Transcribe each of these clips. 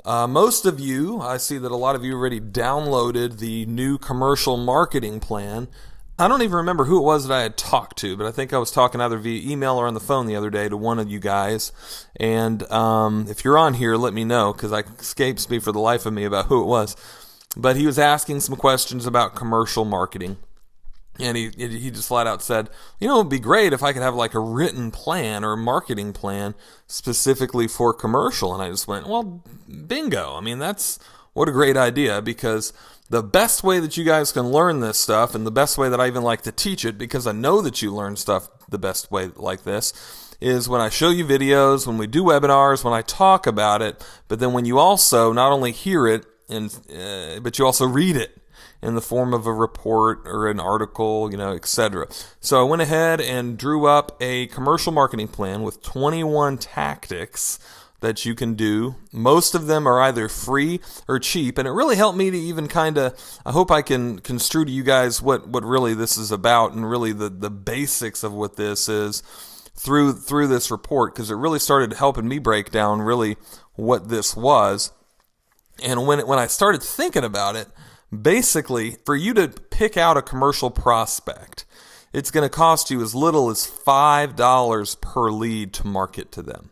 Most of you, I see that a lot of you already downloaded the new commercial marketing plan. I don't even remember who it was that I had talked to, but I think I was talking either via email or on the phone the other day to one of you guys. And if you're on here, let me know, because it escapes me for the life of me about who it was. But he was asking some questions about commercial marketing. And he just flat out said, it would be great if I could have like a written plan or a marketing plan specifically for commercial. And I just went, well, bingo. I mean, what a great idea, because the best way that you guys can learn this stuff, and the best way that I even like to teach it, because I know that you learn stuff the best way like this, is when I show you videos, when we do webinars, when I talk about it, but then when you also not only hear it, but you also read it in the form of a report or an article, etc. So I went ahead and drew up a commercial marketing plan with 21 tactics that you can do. Most of them are either free or cheap, and it really helped me to even I hope I can construe to you guys what really this is about, and really the basics of what this is through this report, because it really started helping me break down really what this was. And when I started thinking about it, basically, for you to pick out a commercial prospect, it's going to cost you as little as $5 per lead to market to them.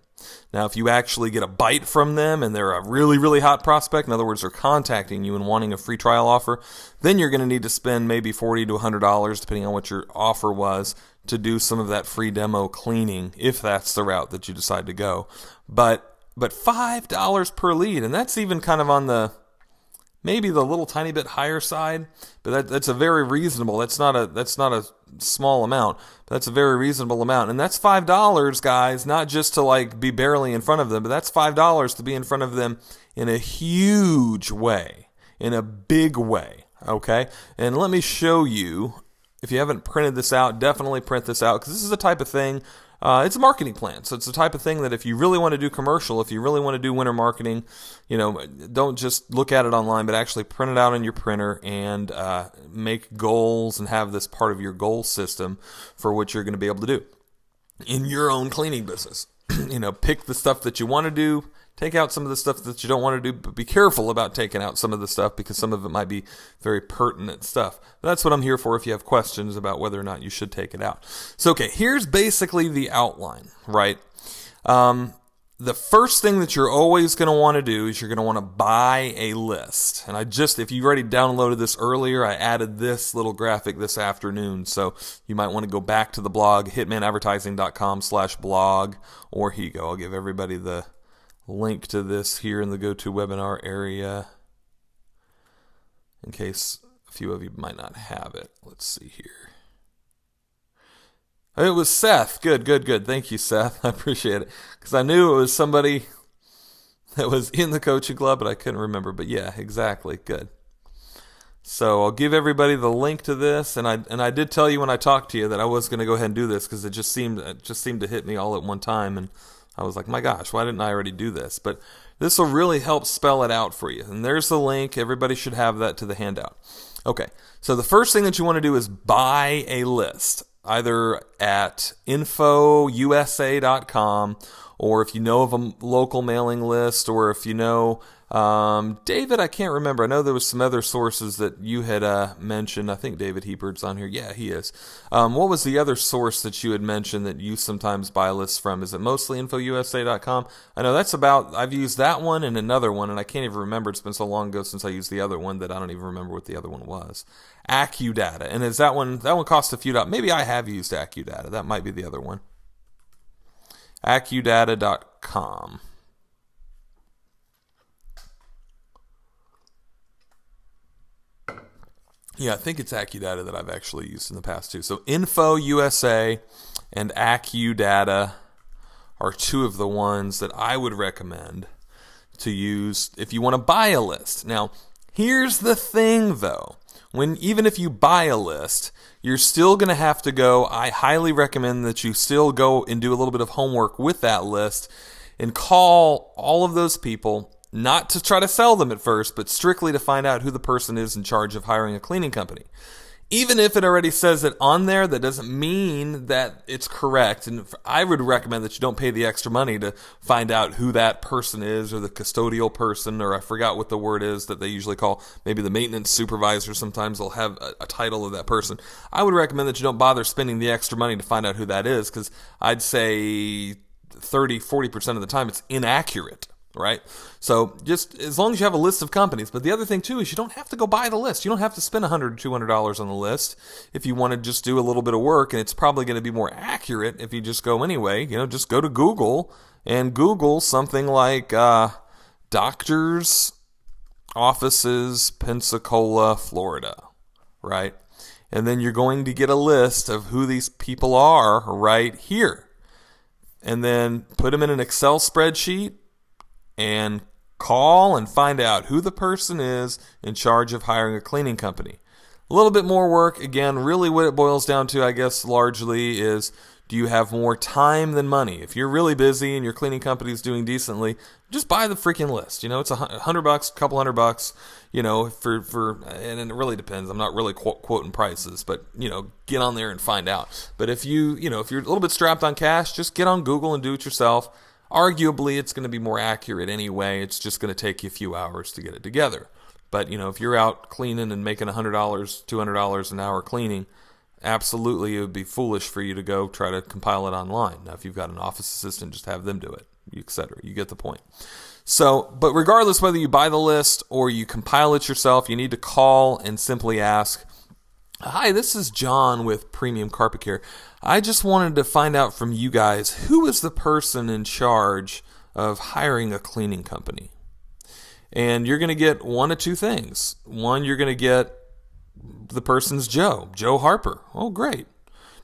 Now, if you actually get a bite from them and they're a really, really hot prospect, in other words, they're contacting you and wanting a free trial offer, then you're going to need to spend maybe $40 to $100, depending on what your offer was, to do some of that free demo cleaning, if that's the route that you decide to go. But $5 per lead, and that's even kind of on maybe the little tiny bit higher side, but that's a very reasonable. That's not a small amount, but that's a very reasonable amount. And that's $5, guys, not just to be barely in front of them, but that's $5 to be in front of them in a huge way, in a big way, okay? And let me show you, if you haven't printed this out, definitely print this out, because this is the type of thing. It's a marketing plan, so it's the type of thing that if you really want to do commercial, if you really want to do winter marketing, don't just look at it online, but actually print it out on your printer and make goals and have this part of your goal system for what you're going to be able to do in your own cleaning business. Pick the stuff that you want to do, take out some of the stuff that you don't want to do, but be careful about taking out some of the stuff, because some of it might be very pertinent stuff. But that's what I'm here for if you have questions about whether or not you should take it out. So, okay, here's basically the outline, right? The first thing that you're always going to want to do is you're going to want to buy a list. And if you've already downloaded this earlier, I added this little graphic this afternoon. So you might want to go back to the blog, hitmanadvertising.com/blog, or here you go. I'll give everybody the link to this here in the GoToWebinar area in case a few of you might not have it. Let's see here. It was Seth. Good. Thank you, Seth. I appreciate it, because I knew it was somebody that was in the coaching club, but I couldn't remember. But yeah, exactly. Good. So I'll give everybody the link to this, and I did tell you when I talked to you that I was going to go ahead and do this, because it just seemed to hit me all at one time, and I was like, my gosh, why didn't I already do this? But this will really help spell it out for you. And there's the link. Everybody should have that to the handout. Okay, so the first thing that you want to do is buy a list, either at infousa.com, or if you know of a local mailing list, or if you know, David, I can't remember. I know there was some other sources that you had mentioned. I think David Hebert's on here. Yeah, he is. What was the other source that you had mentioned that you sometimes buy lists from? Is it mostly infousa.com? I know I've used that one and another one, and I can't even remember. It's been so long ago since I used the other one that I don't even remember what the other one was. AccuData. And is that one costs a few dollars? Maybe I have used AccuData. That might be the other one. AccuData.com. Yeah, I think it's AccuData that I've actually used in the past too. So InfoUSA and AccuData are two of the ones that I would recommend to use if you want to buy a list. Now, here's the thing though. Even if you buy a list, you're still going to have to go. I highly recommend that you still go and do a little bit of homework with that list and call all of those people, not to try to sell them at first, but strictly to find out who the person is in charge of hiring a cleaning company. Even if it already says it on there, that doesn't mean that it's correct. And I would recommend that you don't pay the extra money to find out who that person is, or the custodial person, or I forgot what the word is that they usually call, maybe the maintenance supervisor. Sometimes they'll have a title of that person. I would recommend that you don't bother spending the extra money to find out who that is, because I'd say 30-40% of the time it's inaccurate. Right? So just as long as you have a list of companies. But the other thing too is you don't have to go buy the list. You don't have to spend $100 or $200 on the list if you want to just do a little bit of work, and it's probably going to be more accurate if you just go anyway. Just go to Google and Google something like doctor's offices, Pensacola, Florida, right? And then you're going to get a list of who these people are right here. And then put them in an Excel spreadsheet and call and find out who the person is in charge of hiring a cleaning company. A little bit more work. Again, really what it boils down to, I guess, largely is, do you have more time than money? If you're really busy and your cleaning company is doing decently, just buy the freaking list. It's $100, a couple $100, and it really depends. I'm not really quoting prices, but, get on there and find out. But if if you're a little bit strapped on cash, just get on Google and do it yourself. Arguably, it's going to be more accurate anyway. It's just going to take you a few hours to get it together. But, if you're out cleaning and making $100, $200 an hour cleaning, absolutely it would be foolish for you to go try to compile it online. Now, if you've got an office assistant, just have them do it, etc. You get the point. So, but regardless whether you buy the list or you compile it yourself, you need to call and simply ask, "Hi, this is John with Premium Carpet Care. I just wanted to find out from you guys, who is the person in charge of hiring a cleaning company?" And you're going to get one of two things. One, you're going to get the person's Joe Harper. Oh, great.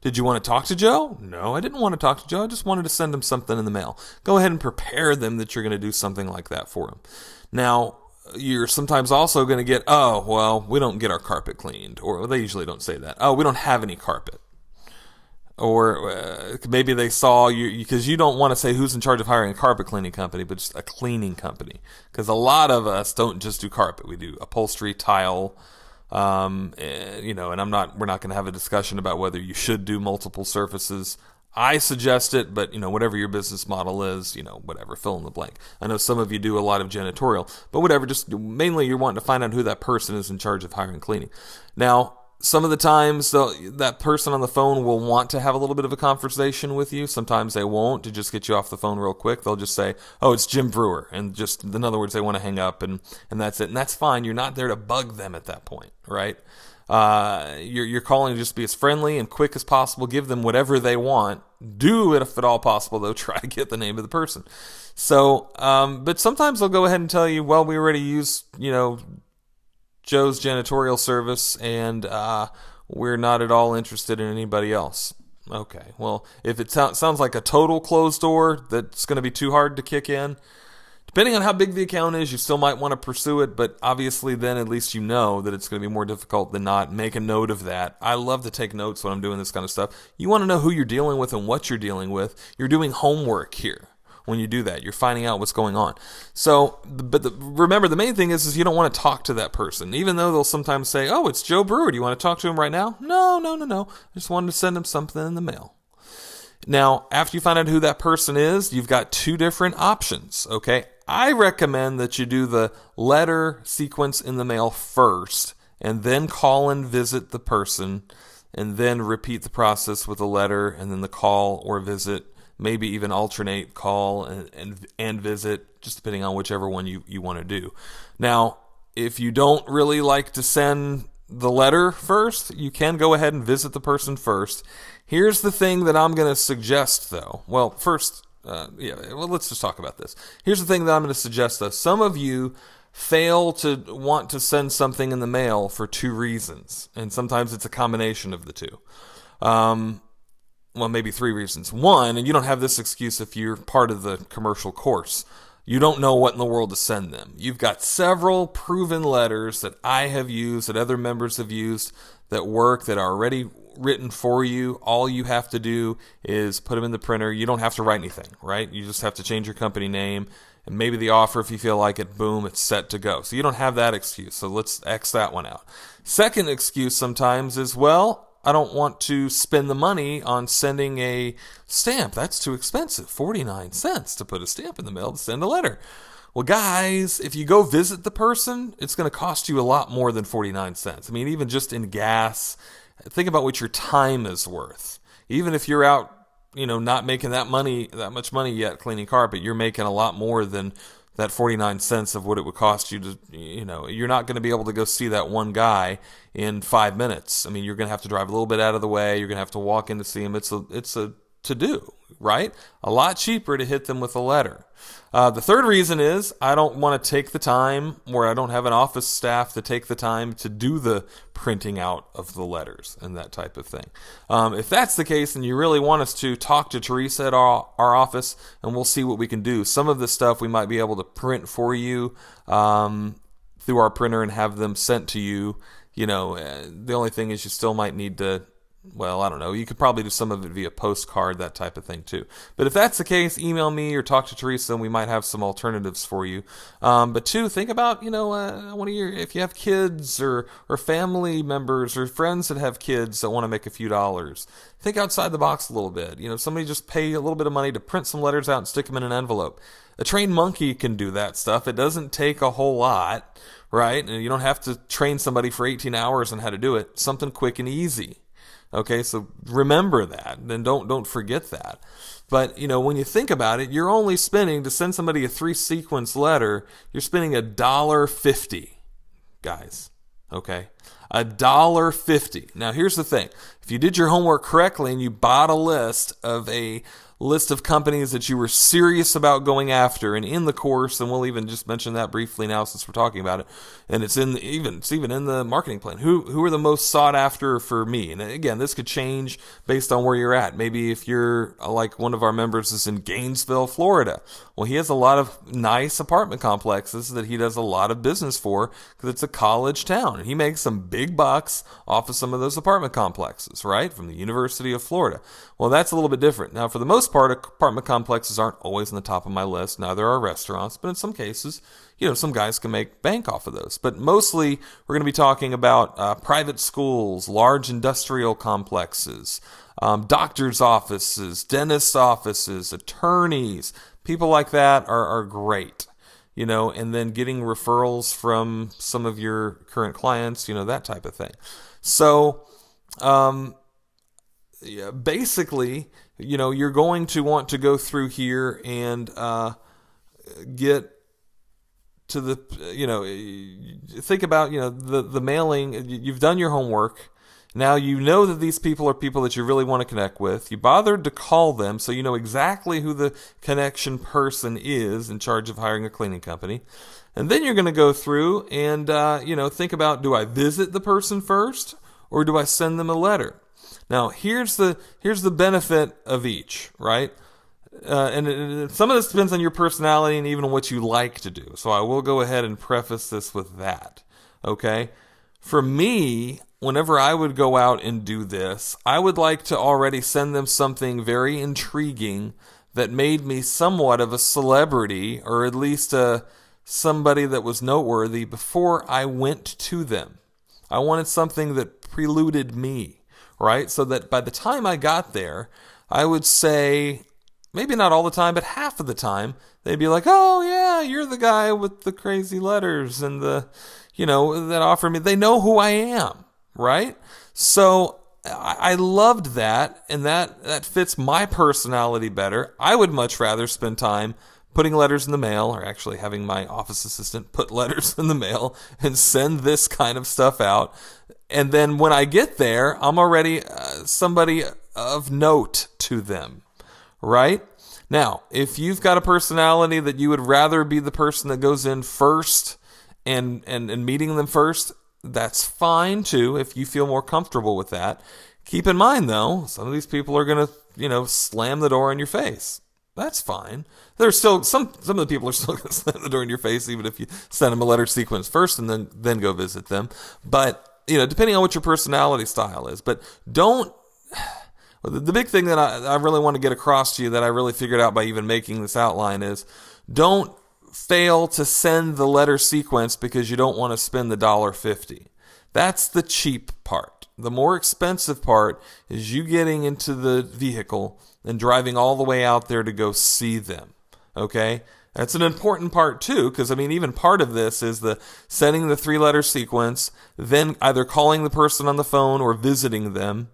Did you want to talk to Joe? No, I didn't want to talk to Joe. I just wanted to send him something in the mail. Go ahead and prepare them that you're going to do something like that for him. Now, you're sometimes also going to get, "Oh, well, we don't get our carpet cleaned." Or they usually don't say that. "Oh, we don't have any carpet." Or maybe they saw you, because you don't want to say who's in charge of hiring a carpet cleaning company, but just a cleaning company. Because a lot of us don't just do carpet. We do upholstery, tile, and we're not going to have a discussion about whether you should do multiple surfaces. I suggest it, but, whatever your business model is, whatever, fill in the blank. I know some of you do a lot of janitorial, but whatever, just mainly you're wanting to find out who that person is in charge of hiring cleaning. Now, some of the times that person on the phone will want to have a little bit of a conversation with you. Sometimes they won't, to just get you off the phone real quick. They'll just say, "Oh, it's Jim Brewer." And just, in other words, they want to hang up, and that's it. And that's fine. You're not there to bug them at that point, right? You're calling to just be as friendly and quick as possible. Give them whatever they want. Do it, if at all possible, though. Try to get the name of the person. So, but sometimes they'll go ahead and tell you, "Well, we already use, Joe's janitorial service, and we're not at all interested in anybody else." Okay, well, if it sounds like a total closed door that's going to be too hard to kick in, depending on how big the account is, you still might want to pursue it, but obviously then at least you know that it's going to be more difficult than not. Make a note of that. I love to take notes when I'm doing this kind of stuff. You want to know who you're dealing with and what you're dealing with. You're doing homework here. When you do that, you're finding out what's going on. So, but remember, the main thing is you don't want to talk to that person, even though they'll sometimes say, "Oh, it's Joe Brewer. Do you want to talk to him right now?" No. I just wanted to send him something in the mail. Now, after you find out who that person is, you've got two different options, okay? I recommend that you do the letter sequence in the mail first, and then call and visit the person, and then repeat the process with the letter, and then the call or visit. Maybe even alternate call and visit, just depending on whichever one you want to do. Now, if you don't really like to send the letter first, you can go ahead and visit the person first. Here's the thing that I'm going to suggest, though. Well, first, let's just talk about this. Here's the thing that I'm going to suggest, though. Some of you fail to want to send something in the mail for two reasons, and sometimes it's a combination of the two. Well, maybe three reasons. One, and you don't have this excuse if you're part of the commercial course, you don't know what in the world to send them. You've got several proven letters that I have used, that other members have used, that work, that are already written for you. All you have to do is put them in the printer. You don't have to write anything, right? You just have to change your company name. and maybe the offer, if you feel like it, boom, it's set to go. So you don't have that excuse. So let's X that one out. Second excuse sometimes is, well, I don't want to spend the money on sending a stamp. That's too expensive. 49 cents to put a stamp in the mail to send a letter. Well, guys, if you go visit the person, it's going to cost you a lot more than 49 cents. I mean, even just in gas, think about what your time is worth. Even if you're out, not making that much money yet cleaning carpet, you're making a lot more than that 49 cents of what it would cost you to, you're not going to be able to go see that one guy in 5 minutes. I mean, you're going to have to drive a little bit out of the way. You're going to have to walk in to see him. It's a to-do, right? A lot cheaper to hit them with a letter. The third reason is I don't want to take the time, or I don't have an office staff to take the time to do the printing out of the letters and that type of thing. If that's the case, and you really want us to, talk to Teresa at our office, and we'll see what we can do. Some of the stuff we might be able to print for you through our printer and have them sent to you. The only thing is you still might need to, well, I don't know. You could probably do some of it via postcard, that type of thing too. But if that's the case, email me or talk to Teresa, and we might have some alternatives for you. But two, think about, if you have kids or family members or friends that have kids that want to make a few dollars, think outside the box a little bit. Somebody just pay a little bit of money to print some letters out and stick them in an envelope. A trained monkey can do that stuff. It doesn't take a whole lot, right? And you don't have to train somebody for 18 hours on how to do it. Something quick and easy. Okay, so remember that, and don't forget that. But, when you think about it, you're only spending, to send somebody a 3-sequence letter, you're spending $1.50, guys. Okay, $1.50. Now, here's the thing. If you did your homework correctly and you bought a list of companies that you were serious about going after, and in the course, and we'll even just mention that briefly now since we're talking about it, and it's even in the marketing plan. Who are the most sought after for me? And again, this could change based on where you're at. Maybe if you're like one of our members is in Gainesville, Florida. Well, he has a lot of nice apartment complexes that he does a lot of business for because it's a college town, and he makes some big bucks off of some of those apartment complexes, right? From the University of Florida. Well, that's a little bit different. Now, for the most part, apartment complexes aren't always on the top of my list. Neither are restaurants, but in some cases, some guys can make bank off of those. But mostly, we're going to be talking about private schools, large industrial complexes, doctors' offices, dentists' offices, attorneys. People like that are great, and then getting referrals from some of your current clients, that type of thing. So, basically, you're going to want to go through here and get to the, think about, the mailing. You've done your homework. Now you know that these people are people that you really want to connect with. You bothered to call them, so you know exactly who the connection person is in charge of hiring a cleaning company. And then you're going to go through and, think about, do I visit the person first or do I send them a letter? Now, here's the benefit of each, right? And some of this depends on your personality and even what you like to do. So I will go ahead and preface this with that, okay? For me, whenever I would go out and do this, I would like to already send them something very intriguing that made me somewhat of a celebrity, or at least somebody that was noteworthy before I went to them. I wanted something that preluded me, right? So that by the time I got there, I would say, maybe not all the time, but half of the time, they'd be like, oh yeah, you're the guy with the crazy letters and that offer me. They know who I am, right? So I loved that, and that fits my personality better. I would much rather spend time putting letters in the mail, or actually having my office assistant put letters in the mail and send this kind of stuff out. And then when I get there, I'm already somebody of note to them, right? Now, if you've got a personality that you would rather be the person that goes in first and meeting them first, that's fine too, if you feel more comfortable with that. Keep in mind, though, some of these people are going to, slam the door in your face. That's fine. There's still some of the people are still going to slam the door in your face, even if you send them a letter sequence first and then go visit them. But, depending on what your personality style is. But don't... The big thing that I really want to get across to you that I really figured out by even making this outline is don't fail to send the letter sequence because you don't want to spend the $1.50. That's the cheap part. The more expensive part is you getting into the vehicle and driving all the way out there to go see them. Okay? That's an important part too, because even part of this is the sending the 3-letter sequence, then either calling the person on the phone or visiting them,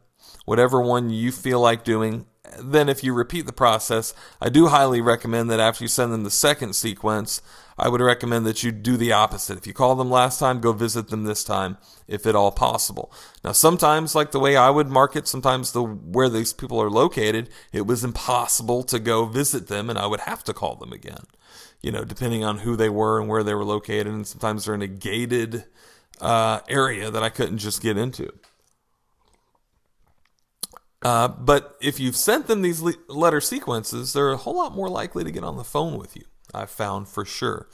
whatever one you feel like doing. Then if you repeat the process, I do highly recommend that after you send them the second sequence, I would recommend that you do the opposite. If you called them last time, go visit them this time, if at all possible. Now, sometimes, like the way I would market, sometimes where these people are located, it was impossible to go visit them, and I would have to call them again, depending on who they were and where they were located. And sometimes they're in a gated area that I couldn't just get into. But if you've sent them these letter sequences, they're a whole lot more likely to get on the phone with you, I've found for sure.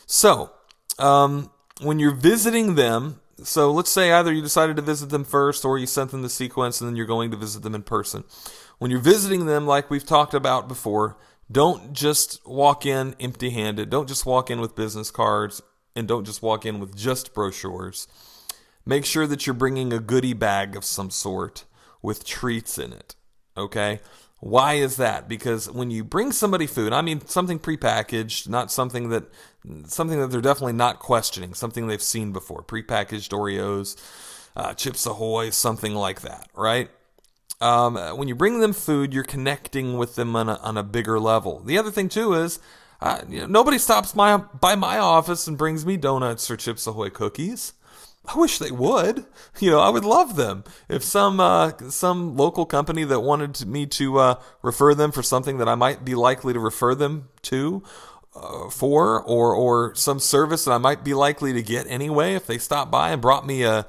So, when you're visiting them, so let's say either you decided to visit them first or you sent them the sequence and then you're going to visit them in person. When you're visiting them, like we've talked about before, don't just walk in empty-handed. Don't just walk in with business cards, and don't just walk in with just brochures. Make sure that you're bringing a goodie bag of some sort with treats in it, okay? Why is that? Because when you bring somebody food, something prepackaged, not something that they're definitely not questioning, something they've seen before, prepackaged Oreos, Chips Ahoy, something like that, right? When you bring them food, you're connecting with them on a bigger level. The other thing too is, nobody stops by my office and brings me donuts or Chips Ahoy cookies. I wish they would. I would love them. If some local company that wanted me to refer them for something that I might be likely to refer them to for, or some service that I might be likely to get anyway, if they stopped by and brought me a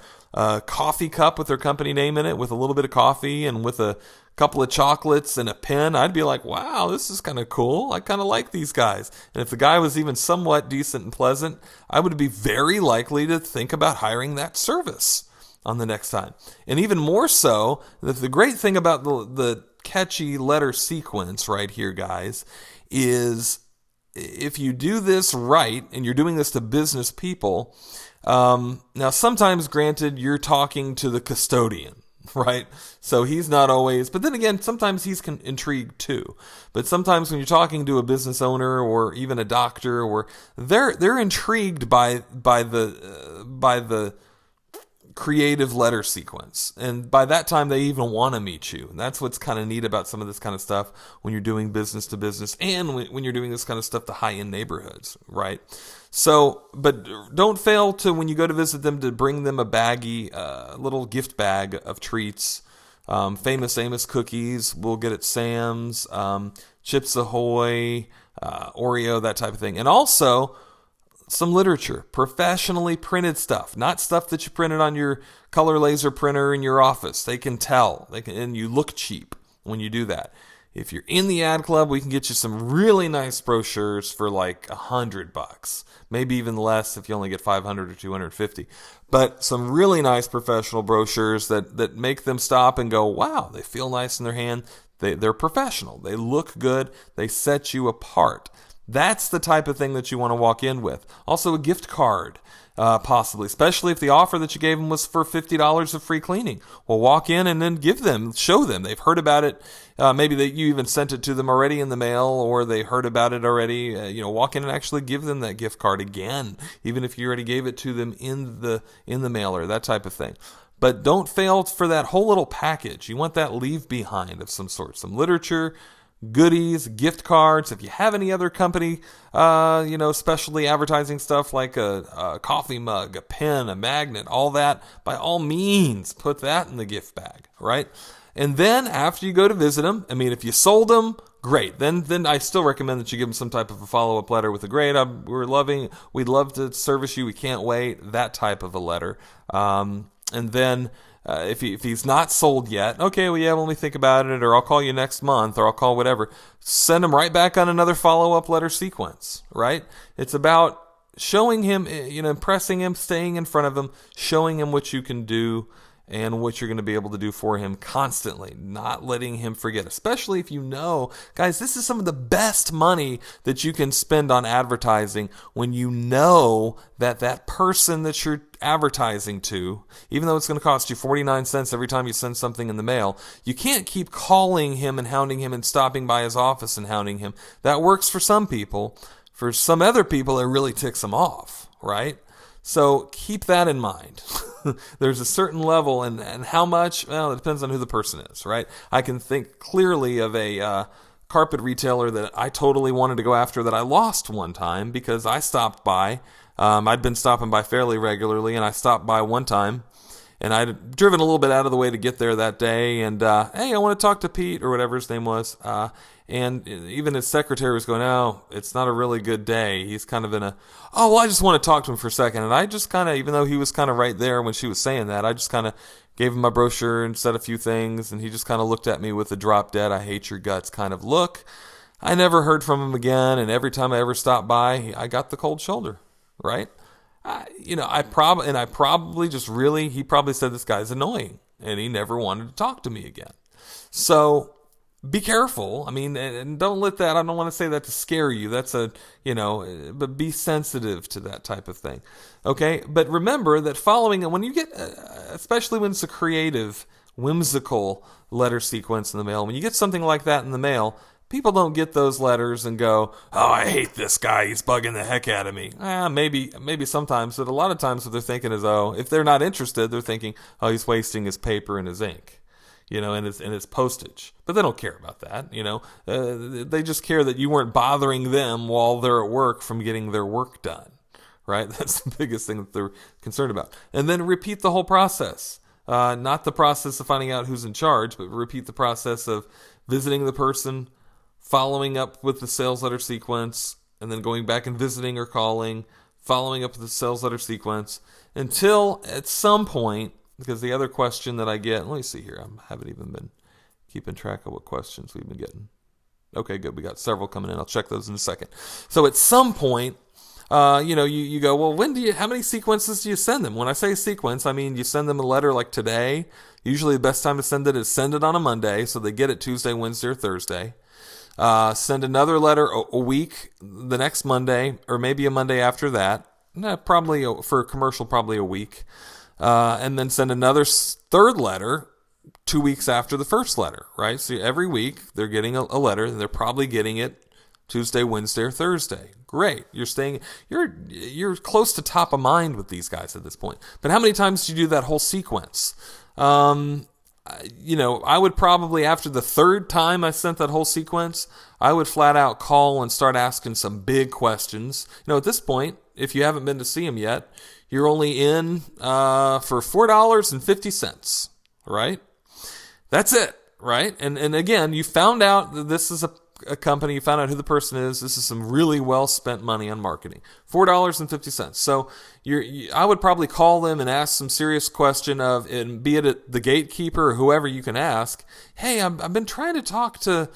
coffee cup with their company name in it, with a little bit of coffee and with a couple of chocolates and a pen, I'd be like, wow, this is kind of cool. I kind of like these guys. And if the guy was even somewhat decent and pleasant, I would be very likely to think about hiring that service on the next time. And even more so, the great thing about the catchy letter sequence right here, guys, is if you do this right, and you're doing this to business people, now sometimes, granted, you're talking to the custodian, right? So he's not always, but then again, sometimes he's intrigued too. But sometimes when you're talking to a business owner or even a doctor, or they're intrigued by the creative letter sequence, and by that time they even want to meet you. And that's what's kind of neat about some of this kind of stuff when you're doing business to business, and when you're doing this kind of stuff to high-end neighborhoods, right? So, but don't fail to, when you go to visit them, to bring them a baggie, little gift bag of treats. Famous Amos cookies we'll get at Sam's, Chips Ahoy, Oreo, that type of thing. And also some literature, professionally printed stuff, not stuff that you printed on your color laser printer in your office. They can tell, and you look cheap when you do that. If you're in the ad club, we can get you some really nice brochures for like $100, maybe even less if you only get 500 or 250. But some really nice professional brochures that make them stop and go, wow, they feel nice in their hand. They're professional. They look good. They set you apart. That's the type of thing that you want to walk in with. Also a gift card, possibly, especially if the offer that you gave them was for $50 of free cleaning. Well, walk in and then show them. They've heard about it. Maybe that you even sent it to them already in the mail, or they heard about it already. Walk in and actually give them that gift card again, even if you already gave it to them in the mailer, that type of thing. But don't fail for that whole little package. You want that leave behind of some sort, some literature, goodies, gift cards. If you have any other company, specialty advertising stuff like a coffee mug, a pen, a magnet, all that, by all means, put that in the gift bag, right? And then after you go to visit them, if you sold them, great. Then I still recommend that you give them some type of a follow-up letter with a great, we'd love to service you, we can't wait, that type of a letter. And then if he's not sold yet, okay, well, yeah, let me think about it, or I'll call you next month, or I'll call whatever. Send him right back on another follow-up letter sequence, right? It's about showing him, impressing him, staying in front of him, showing him what you can do, and what you're going to be able to do for him constantly, not letting him forget, especially if you know, guys, this is some of the best money that you can spend on advertising when you know that that person that you're advertising to, even though it's going to cost you 49 cents every time you send something in the mail, you can't keep calling him and hounding him and stopping by his office and hounding him. That works for some people. For some other people, it really ticks them off, right? So keep that in mind. There's a certain level, and how much, well, it depends on who the person is, right? I can think clearly of a carpet retailer that I totally wanted to go after that I lost one time because I stopped by. I'd been stopping by fairly regularly, and I stopped by one time, and I'd driven a little bit out of the way to get there that day, and hey, I want to talk to Pete, or whatever his name was, and even his secretary was going, oh, it's not a really good day. He's kind of in a, oh, well, I just want to talk to him for a second, and I just kind of, even though he was kind of right there when she was saying that, I just kind of gave him my brochure and said a few things, and he just kind of looked at me with a drop dead, I hate your guts kind of look. I never heard from him again, and every time I ever stopped by, I got the cold shoulder. Right? I probably just really, he probably said this guy's annoying and he never wanted to talk to me again. So be careful. I mean, and don't let that, I don't want to say that to scare you. That's but be sensitive to that type of thing. Okay. But remember that following, when you get, especially when it's a creative, whimsical letter sequence in the mail, when you get something like that in the mail, people don't get those letters and go, oh, I hate this guy. He's bugging the heck out of me. Maybe sometimes, but a lot of times what they're thinking is, oh, if they're not interested, they're thinking, oh, he's wasting his paper and his ink, and his postage. But they don't care about that, They just care that you weren't bothering them while they're at work from getting their work done, right? That's the biggest thing that they're concerned about. And then repeat the whole process. Not the process of finding out who's in charge, but repeat the process of visiting the person, following up with the sales letter sequence, and then going back and visiting or calling, following up with the sales letter sequence, until at some point, because the other question that I get, let me see here, I haven't even been keeping track of what questions we've been getting. Okay, good, we got several coming in, I'll check those in a second. So at some point, you go, well, how many sequences do you send them? When I say sequence, I mean you send them a letter like today. Usually the best time to send it is send it on a Monday, so they get it Tuesday, Wednesday, or Thursday. Send another letter a week, the next Monday, or maybe a Monday after that. Probably for a commercial, probably a week. And then send another third letter 2 weeks after the first letter, right? So every week they're getting a letter, and they're probably getting it Tuesday, Wednesday, or Thursday. Great. You're close to top of mind with these guys at this point. But how many times do you do that whole sequence? I would probably, after the third time I sent that whole sequence, I would flat out call and start asking some big questions. At this point, if you haven't been to see him yet, you're only in for $4.50, right? That's it, right? And again, you found out that this is a company, you found out who the person is. This is some really well spent money on marketing. $4.50. So I would probably call them and ask some serious question of, and be it the gatekeeper or whoever you can ask, hey, I've been trying to talk to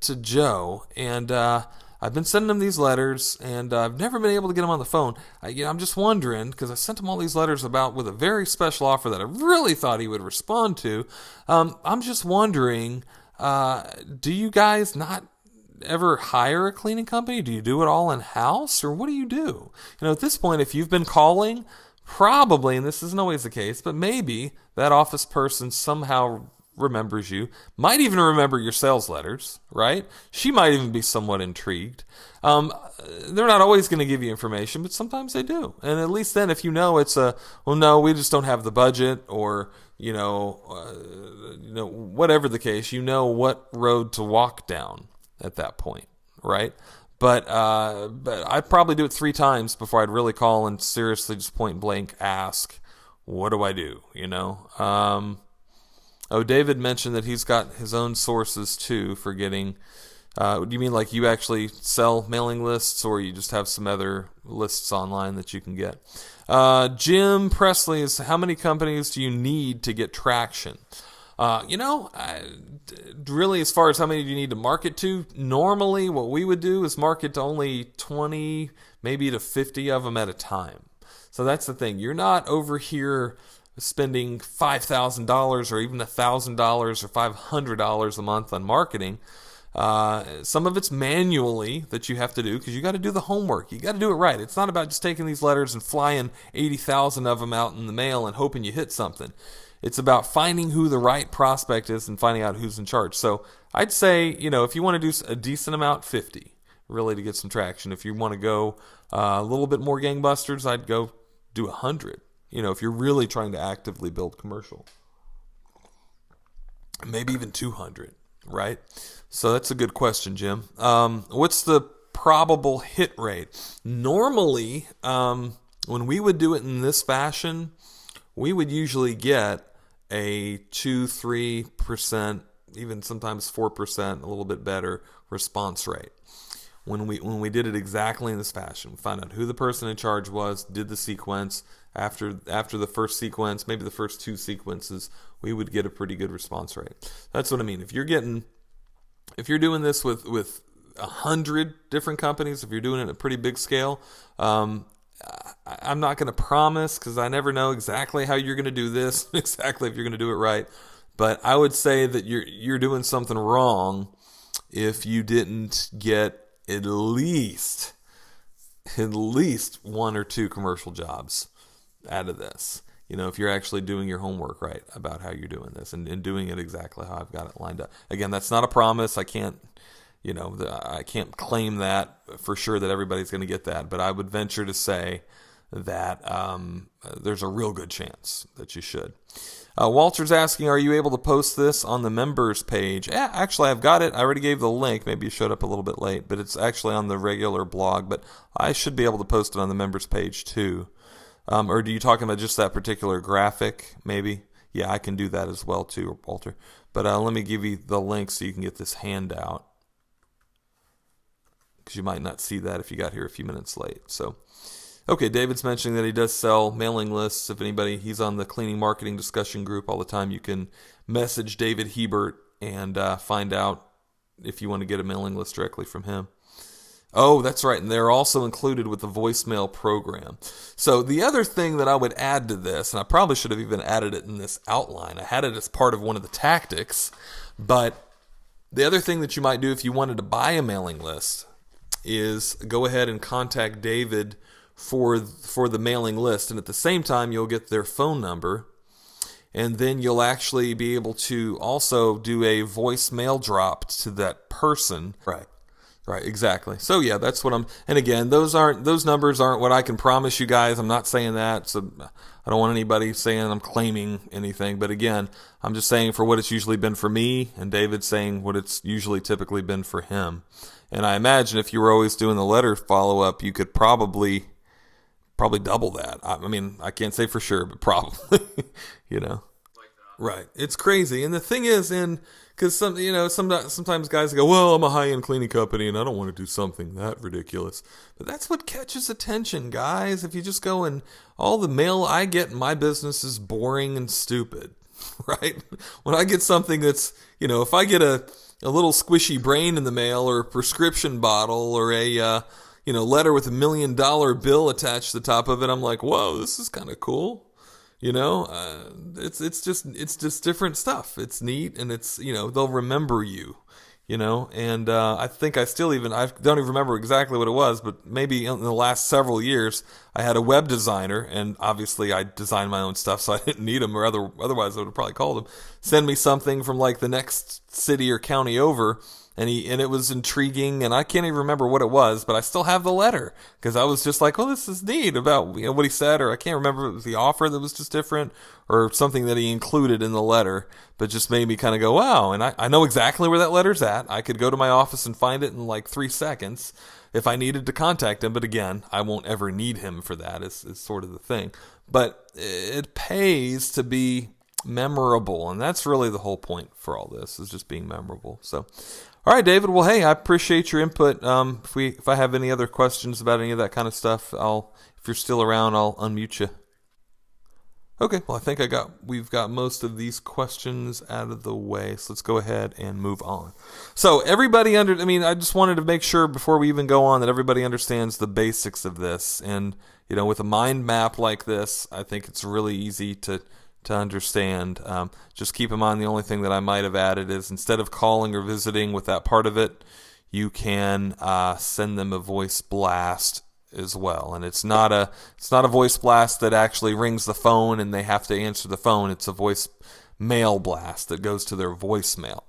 Joe, and I've been sending him these letters, and I've never been able to get him on the phone. I'm just wondering, because I sent him all these letters with a very special offer that I really thought he would respond to. I'm just wondering, do you guys not ever hire a cleaning company? Do you do it all in-house, or what do you do? At this point, if you've been calling, probably, and this isn't always the case, but maybe that office person somehow remembers you, might even remember your sales letters, right? She might even be somewhat intrigued. They're not always going to give you information, but sometimes they do. And at least then, if you know it's no, we just don't have the budget, or whatever the case, what road to walk down at that point, right? But I'd probably do it 3 times before I'd really call and seriously just point blank ask, what do I do? David mentioned that he's got his own sources too for getting. Do you mean like you actually sell mailing lists, or you just have some other lists online that you can get? Jim Presley is, how many companies do you need to get traction? Really, as far as how many do you need to market to, normally what we would do is market to only 20, maybe to 50 of them at a time. So that's the thing. You're not over here spending $5,000 or even $1,000 or $500 a month on marketing. Some of it's manually that you have to do because you got to do the homework. You got to do it right. It's not about just taking these letters and flying 80,000 of them out in the mail and hoping you hit something. It's about finding who the right prospect is and finding out who's in charge. So I'd say, if you want to do a decent amount, 50, really, to get some traction. If you want to go a little bit more gangbusters, I'd go do 100. If you're really trying to actively build commercial. Maybe even 200, right? So that's a good question, Jim. What's the probable hit rate? Normally, when we would do it in this fashion, we would usually get a 2-3%, even sometimes 4%, a little bit better response rate. When we did it exactly in this fashion, we found out who the person in charge was, did the sequence. After the first sequence, maybe the first 2 sequences, we would get a pretty good response rate. That's what I mean. If you're doing this with 100 different companies, if you're doing it at a pretty big scale, I'm not going to promise because I never know exactly how you're going to do this, exactly if you're going to do it right. But I would say that you're doing something wrong if you didn't get at least 1 or 2 commercial jobs out of this. If you're actually doing your homework right about how you're doing this and doing it exactly how I've got it lined up. Again, that's not a promise. I can't claim that for sure that everybody's going to get that, but I would venture to say that there's a real good chance that you should. Walter's asking, are you able to post this on the members page? Yeah, actually, I've got it. I already gave the link. Maybe you showed up a little bit late, but it's actually on the regular blog, but I should be able to post it on the members page too. Or are you talking about just that particular graphic, maybe? Yeah, I can do that as well too, Walter. But let me give you the link so you can get this handout, because you might not see that if you got here a few minutes late. So, okay, David's mentioning that he does sell mailing lists. If anybody, he's on the cleaning marketing discussion group all the time. You can message David Hebert and find out if you want to get a mailing list directly from him. Oh, that's right. And they're also included with the voicemail program. So the other thing that I would add to this, and I probably should have even added it in this outline. I had it as part of one of the tactics. But the other thing that you might do if you wanted to buy a mailing list is go ahead and contact David for the mailing list. And at the same time, you'll get their phone number. And then you'll actually be able to also do a voicemail drop to that person. Right, exactly. So yeah, that's what and again, those numbers aren't what I can promise you guys. I'm not saying that. So I don't want anybody saying I'm claiming anything. But again, I'm just saying for what it's usually been for me, and David's saying what it's usually typically been for him. And I imagine if you were always doing the letter follow-up, you could probably double that. I mean, I can't say for sure, but probably, Right. It's crazy. And the thing is, because sometimes guys go, well, I'm a high-end cleaning company and I don't want to do something that ridiculous. But that's what catches attention, guys. If you just go and all the mail I get in my business is boring and stupid, right? When I get something that's, if I get a little squishy brain in the mail or a prescription bottle or a, letter with $1 million bill attached to the top of it, I'm like, whoa, this is kind of cool. It's just different stuff. It's neat, and it's, they'll remember you, and I think I don't even remember exactly what it was, but maybe in the last several years, I had a web designer, and obviously I designed my own stuff, so I didn't need him, or otherwise I would have probably called him, send me something from like the next city or county over. And it was intriguing, and I can't even remember what it was, but I still have the letter because I was just like, "Oh, this is neat," about what he said, or I can't remember if it was the offer that was just different, or something that he included in the letter, but just made me kind of go, "Wow!" And I know exactly where that letter's at. I could go to my office and find it in like 3 seconds if I needed to contact him. But again, I won't ever need him for that. Is sort of the thing. But it pays to be memorable, and that's really the whole point for all this, is just being memorable. So. All right, David. Well, hey, I appreciate your input. If I have any other questions about any of that kind of stuff, if you're still around, I'll unmute you. Okay. Well, I think we've got most of these questions out of the way. So let's go ahead and move on. So everybody I just wanted to make sure before we even go on that everybody understands the basics of this. And, with a mind map like this, I think it's really easy to to understand. Just keep in mind, the only thing that I might have added is instead of calling or visiting with that part of it, you can send them a voice blast as well. And it's not a voice blast that actually rings the phone and they have to answer the phone. It's a voice mail blast that goes to their voicemail.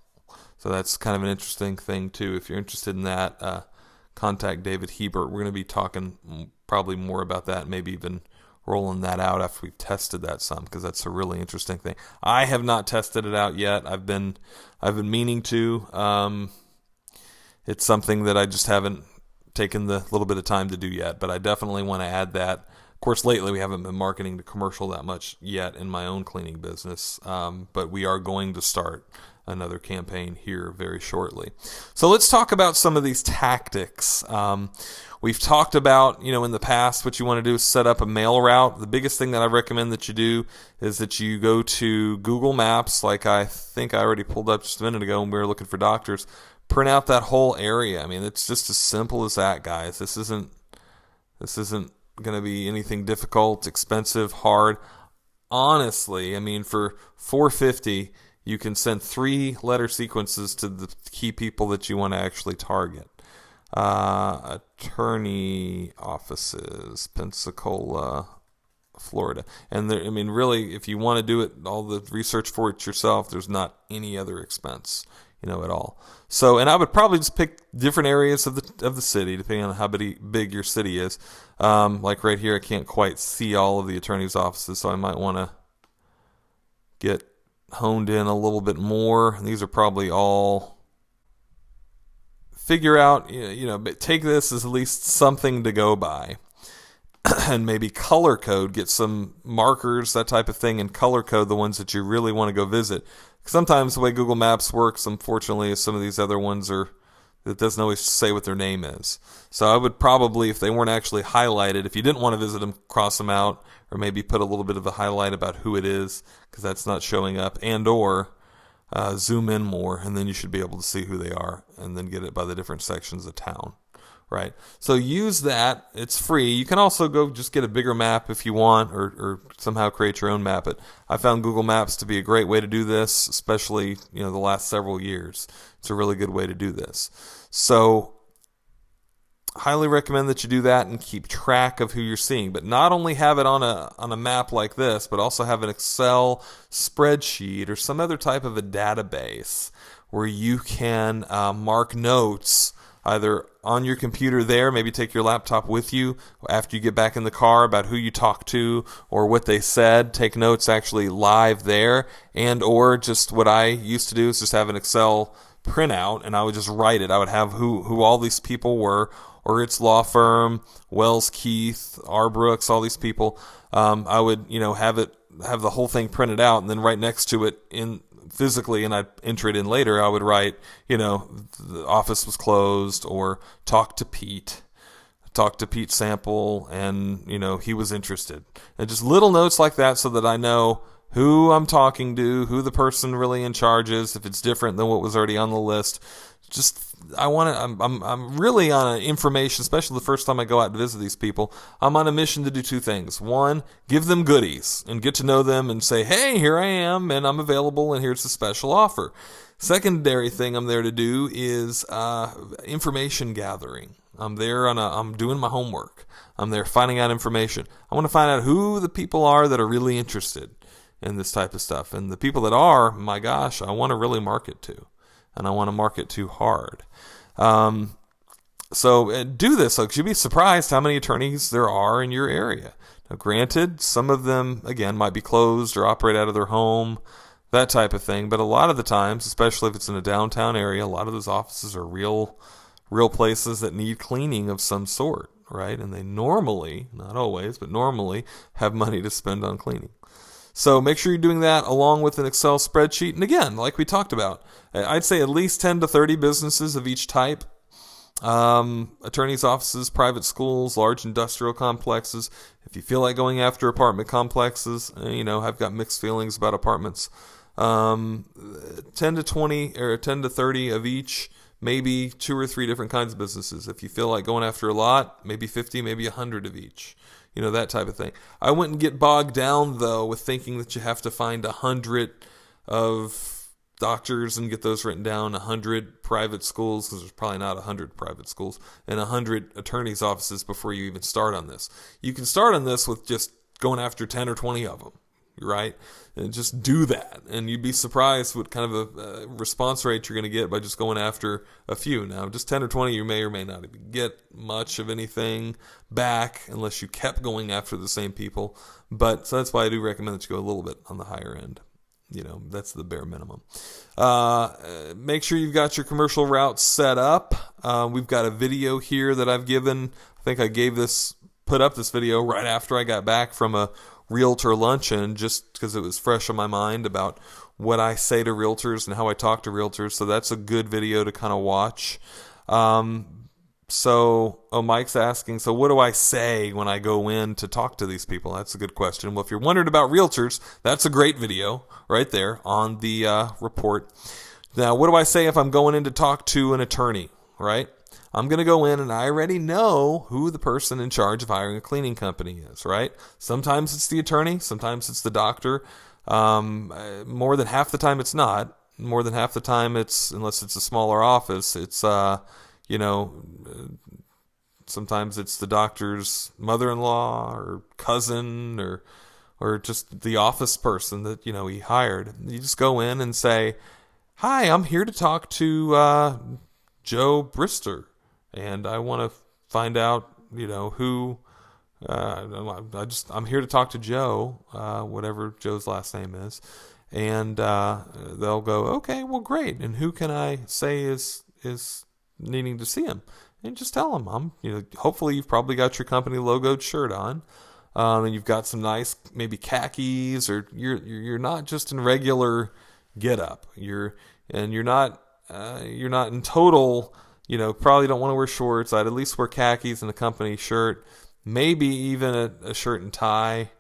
So that's kind of an interesting thing too. If you're interested in that, contact David Hebert. We're going to be talking probably more about that, maybe even rolling that out after we've tested that some, because that's a really interesting thing. I have not tested it out yet. I've been meaning to. It's something that I just haven't taken the little bit of time to do yet, but I definitely want to add that. Of course, lately we haven't been marketing to commercial that much yet in my own cleaning business, but we are going to start another campaign here very shortly. So let's talk about some of these tactics. We've talked about, in the past, what you want to do is set up a mail route. The biggest thing that I recommend that you do is that you go to Google Maps, like I think I already pulled up just a minute ago when we were looking for doctors. Print out that whole area. I mean, it's just as simple as that, guys. This isn't going to be anything difficult, expensive, hard. Honestly, I mean, for $4.50, you can send 3 letter sequences to the key people that you want to actually target. Attorney offices, Pensacola, Florida. And there, I mean, really, if you want to do it, all the research for it yourself, there's not any other expense, at all. So, and I would probably just pick different areas of the city, depending on how big your city is. Like right here, I can't quite see all of the attorney's offices, so I might want to get honed in a little bit more. These are probably all, figure out, but take this as at least something to go by. And maybe color code, get some markers, that type of thing, and color code the ones that you really want to go visit. Sometimes the way Google Maps works, unfortunately, is some of these other ones it doesn't always say what their name is. So I would probably, if they weren't actually highlighted, if you didn't want to visit them, cross them out, or maybe put a little bit of a highlight about who it is, because that's not showing up, and or zoom in more, and then you should be able to see who they are, and then get it by the different sections of town. Right. So use that. It's free. You can also go just get a bigger map if you want, or somehow create your own map. But I found Google Maps to be a great way to do this, especially, the last several years. It's a really good way to do this. So highly recommend that you do that and keep track of who you're seeing. But not only have it on a map like this, but also have an Excel spreadsheet or some other type of a database where you can mark notes either on your computer there, maybe take your laptop with you after you get back in the car about who you talked to or what they said. Take notes actually live there, and or just what I used to do is just have an Excel printout, and I would just write it. I would have who all these people were, or its law firm, Wells Keith, R. Brooks, all these people. I would have the whole thing printed out, and then right next to it physically, and I'd enter it in later, I would write, the office was closed, or talk to Pete Sample, and, he was interested. And just little notes like that so that I know who I'm talking to, who the person really in charge is, if it's different than what was already on the list. I'm really on information, especially the first time I go out to visit these people. I'm on a mission to do 2 things. 1, give them goodies and get to know them and say, hey, here I am and I'm available and here's the special offer. Secondary thing I'm there to do is information gathering. I'm there I'm doing my homework. I'm there finding out information. I want to find out who the people are that are really interested in this type of stuff. And the people that are, my gosh, I want to really market to. And I want to market too hard. So do this. So you'll be surprised how many attorneys there are in your area. Now, granted, some of them, again, might be closed or operate out of their home, that type of thing. But a lot of the times, especially if it's in a downtown area, a lot of those offices are real places that need cleaning of some sort, right? And they normally, not always, but normally have money to spend on cleaning. So make sure you're doing that along with an Excel spreadsheet. And again, like we talked about, I'd say at least 10 to 30 businesses of each type. Attorneys' offices, private schools, large industrial complexes. If you feel like going after apartment complexes, I've got mixed feelings about apartments. 10 to 20 or 10 to 30 of each, maybe 2 or 3 different kinds of businesses. If you feel like going after a lot, maybe 50, maybe 100 of each. that type of thing. I wouldn't get bogged down, though, with thinking that you have to find 100 of doctors and get those written down, 100 private schools, because there's probably not 100 private schools, and 100 attorneys' offices before you even start on this. You can start on this with just going after 10 or 20 of them, right? And just do that, and you'd be surprised what kind of a response rate you're going to get by just going after a few. Now, just 10 or 20, you may or may not even get much of anything back unless you kept going after the same people. But so that's why I do recommend that you go a little bit on the higher end. That's the bare minimum. Make sure you've got your commercial route set up. We've got a video here that I've given. I think I put up this video right after I got back from a realtor luncheon, just because it was fresh on my mind about what I say to realtors and how I talk to realtors. So that's a good video to kind of watch. Mike's asking, so what do I say when I go in to talk to these people? That's a good question. Well, if you're wondering about realtors, that's a great video right there on the report. Now, what do I say if I'm going in to talk to an attorney, right? I'm going to go in and I already know who the person in charge of hiring a cleaning company is, right? Sometimes it's the attorney, sometimes it's the doctor. More than half the time it's not. More than half the time unless it's a smaller office, it's sometimes it's the doctor's mother-in-law or cousin or just the office person that, he hired. You just go in and say, hi, I'm here to talk to Joe Brister, and I want to find out, who, I'm here to talk to Joe, whatever Joe's last name is. And they'll go, okay, well, great. And who can I say is needing to see him? And just tell them, hopefully you've probably got your company logoed shirt on, and you've got some nice maybe khakis, or you're not just in regular get up. You're not in total, probably don't want to wear shorts. I'd at least wear khakis and a company shirt, maybe even a shirt and tie.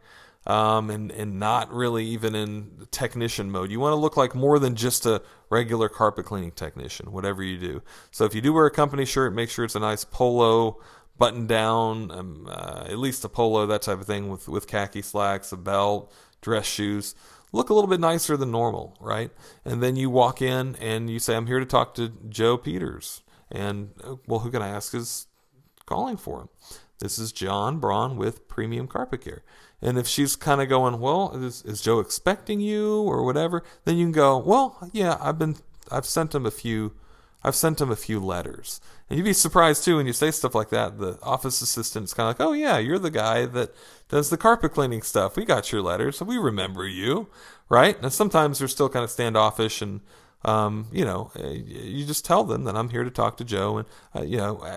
And not really even in technician mode. You want to look like more than just a regular carpet cleaning technician, whatever you do. So if you do wear a company shirt, make sure it's a nice polo, button down, at least a polo, that type of thing, with khaki slacks, a belt, dress shoes. Look a little bit nicer than normal, right? And then you walk in and you say, I'm here to talk to Joe Peters. And, well, who can I ask is calling for him? This is John Braun with Premium Carpet Care. And if she's kind of going, well, is Joe expecting you or whatever? Then you can go, well, yeah, I've sent him a few letters. And you'd be surprised too when you say stuff like that. The office assistant's kind of like, oh yeah, you're the guy that does the carpet cleaning stuff. We got your letters, so we remember you, right? And sometimes they're still kind of standoffish, and you just tell them that I'm here to talk to Joe, and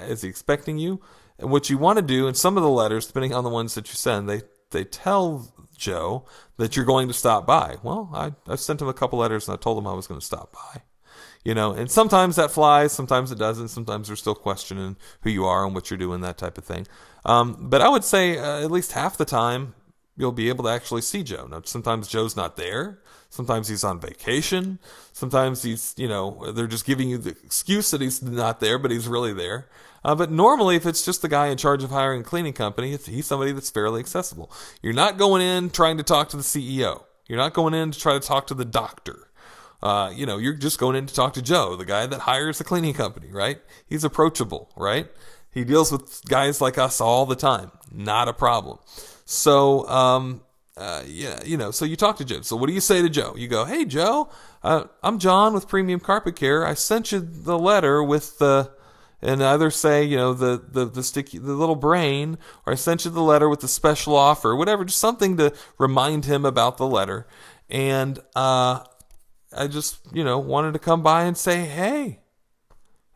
is he expecting you? And what you want to do in some of the letters, depending on the ones that you send, they tell Joe that you're going to stop by. Well, I sent him a couple letters and I told him I was going to stop by. And sometimes that flies, sometimes it doesn't. Sometimes they're still questioning who you are and what you're doing, that type of thing. But I would say at least half the time you'll be able to actually see Joe. Now, sometimes Joe's not there. Sometimes he's on vacation. Sometimes he's, they're just giving you the excuse that he's not there, but he's really there. But normally, if it's just the guy in charge of hiring a cleaning company, he's somebody that's fairly accessible. You're not going in trying to talk to the CEO. You're not going in to try to talk to the doctor. You're just going in to talk to Joe, the guy that hires the cleaning company, right? He's approachable, right? He deals with guys like us all the time. Not a problem. So, so you talk to Joe. So what do you say to Joe? You go, hey, Joe, I'm John with Premium Carpet Care. I sent you the letter with and either say, the sticky, the little brain, or I sent you the letter with the special offer, whatever, just something to remind him about the letter. And I just, wanted to come by and say, hey,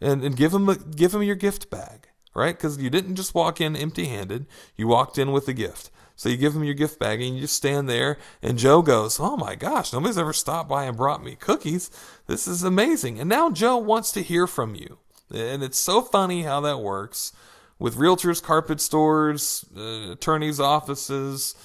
and give him your gift bag, right? Because you didn't just walk in empty-handed. You walked in with a gift. So you give him your gift bag and you just stand there, and Joe goes, oh my gosh, nobody's ever stopped by and brought me cookies. This is amazing. And now Joe wants to hear from you. And it's so funny how that works with realtors, carpet stores, attorneys' offices,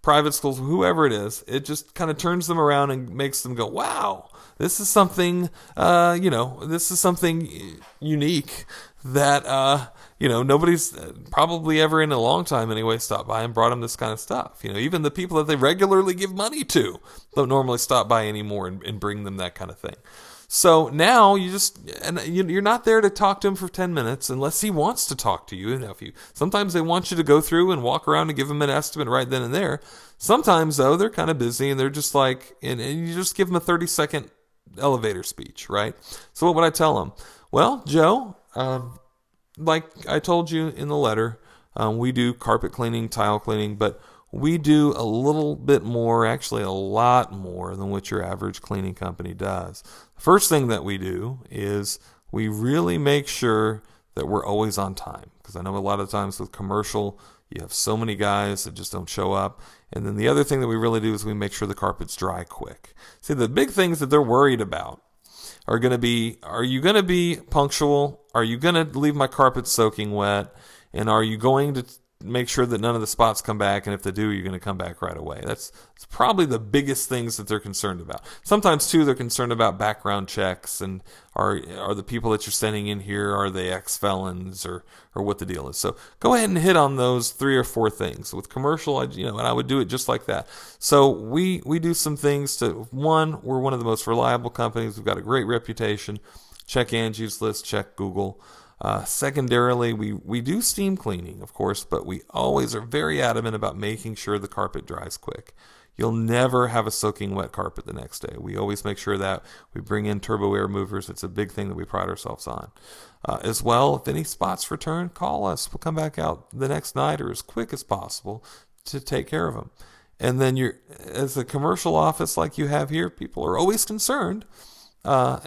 private schools, whoever it is. It just kind of turns them around and makes them go, wow, This is something, this is something unique that, nobody's probably ever in a long time anyway stopped by and brought them this kind of stuff. Even the people that they regularly give money to don't normally stop by anymore and bring them that kind of thing. So now you're not there to talk to him for 10 minutes unless he wants to talk to you. Sometimes they want you to go through and walk around and give him an estimate right then and there. Sometimes though, they're kind of busy and they're just like, and you just give them a 30-second elevator speech, right? So what would I tell them? Well, Joe, like I told you in the letter, we do carpet cleaning, tile cleaning, but we do a little bit more, actually a lot more than what your average cleaning company does. The first thing that we do is we really make sure that we're always on time. Because I know a lot of times with commercial, you have so many guys that just don't show up. And then the other thing that we really do is we make sure the carpet's dry quick. See, the big things that they're worried about are going to be, are you going to be punctual? Are you going to leave my carpet soaking wet? And are you going to make sure that none of the spots come back? And if they do, you're going to come back right away. That's probably the biggest things that they're concerned about. Sometimes, too, they're concerned about background checks and are the people that you're sending in here, are they ex-felons or what the deal is. So go ahead and hit on those 3 or 4 things. With commercial, and I would do it just like that. So we do some things to, one, we're one of the most reliable companies. We've got a great reputation. Check Angie's List, check Google. Secondarily, we do steam cleaning, of course, but we always are very adamant about making sure the carpet dries quick. You'll never have a soaking wet carpet the next day. We always make sure that we bring in turbo air movers. It's a big thing that we pride ourselves on. As well, if any spots return, call us. We'll come back out the next night or as quick as possible to take care of them. And then as a commercial office like you have here, people are always concerned.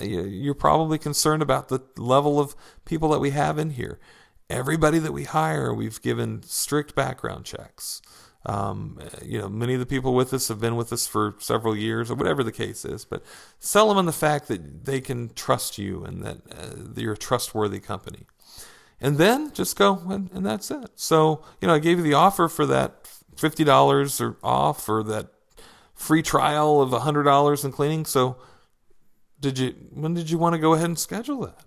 You're probably concerned about the level of people that we have in here. Everybody that we hire, we've given strict background checks. Many of the people with us have been with us for several years or whatever the case is, but sell them on the fact that they can trust you and that you're a trustworthy company. And then just go and that's it. So, I gave you the offer for that $50 or off or that free trial of $100 in cleaning. So, when did you want to go ahead and schedule that?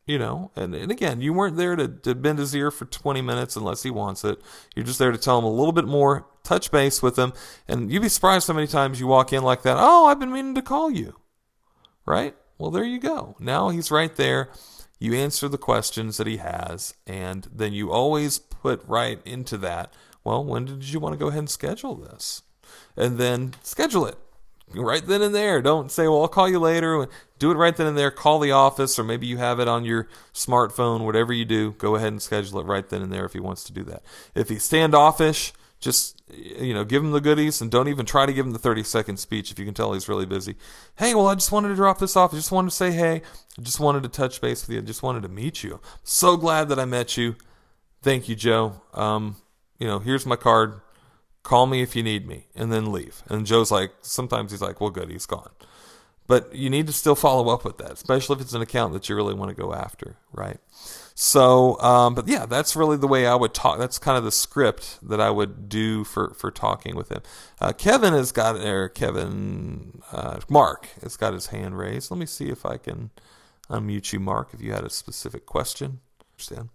And again, you weren't there to bend his ear for 20 minutes unless he wants it. You're just there to tell him a little bit more, touch base with him, and you'd be surprised how many times you walk in like that. Oh, I've been meaning to call you. Right? Well, there you go. Now he's right there. You answer the questions that he has, and then you always put right into that, well, when did you want to go ahead and schedule this? And then schedule it. Right then and there. Don't say, well, I'll call you later. Do it right then and there. Call the office, or maybe you have it on your smartphone. Whatever you do, go ahead and schedule it right then and there if he wants to do that. If he's standoffish, just give him the goodies and don't even try to give him the 30-second speech if you can tell he's really busy. Hey, well, I just wanted to drop this off. I just wanted to say hey. I just wanted to touch base with you. I just wanted to meet you. So glad that I met you. Thank you, Joe. Here's my card. Call me if you need me, and then leave. And Joe's like, sometimes he's like, well, good, he's gone. But you need to still follow up with that, especially if it's an account that you really want to go after, right? So, but yeah, that's really the way I would talk. That's kind of the script that I would do for talking with him. Mark has got his hand raised. Let me see if I can unmute you, Mark, if you had a specific question. Understand?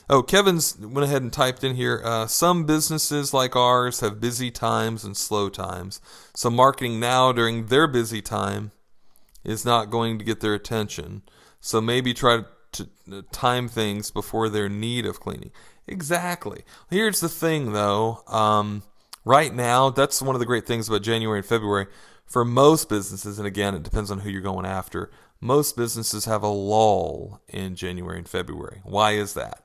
Oh, Kevin's went ahead and typed in here, some businesses like ours have busy times and slow times. So marketing now during their busy time is not going to get their attention. So maybe try to time things before their need of cleaning. Exactly. Here's the thing, though. Right now, that's one of the great things about January and February. For most businesses, and again, it depends on who you're going after, most businesses have a lull in January and February. Why is that?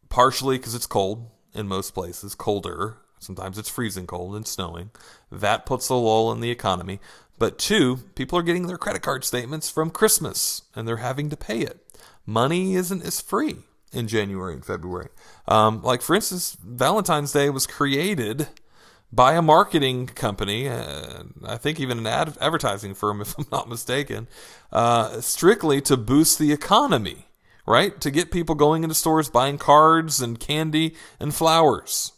Partially because it's cold in most places, colder. Sometimes it's freezing cold and snowing. That puts a lull in the economy. But 2, people are getting their credit card statements from Christmas and they're having to pay it. Money isn't as free in January and February. Like for instance, Valentine's Day was created by a marketing company, I think even an advertising firm, if I'm not mistaken, strictly to boost the economy, right? To get people going into stores, buying cards and candy and flowers,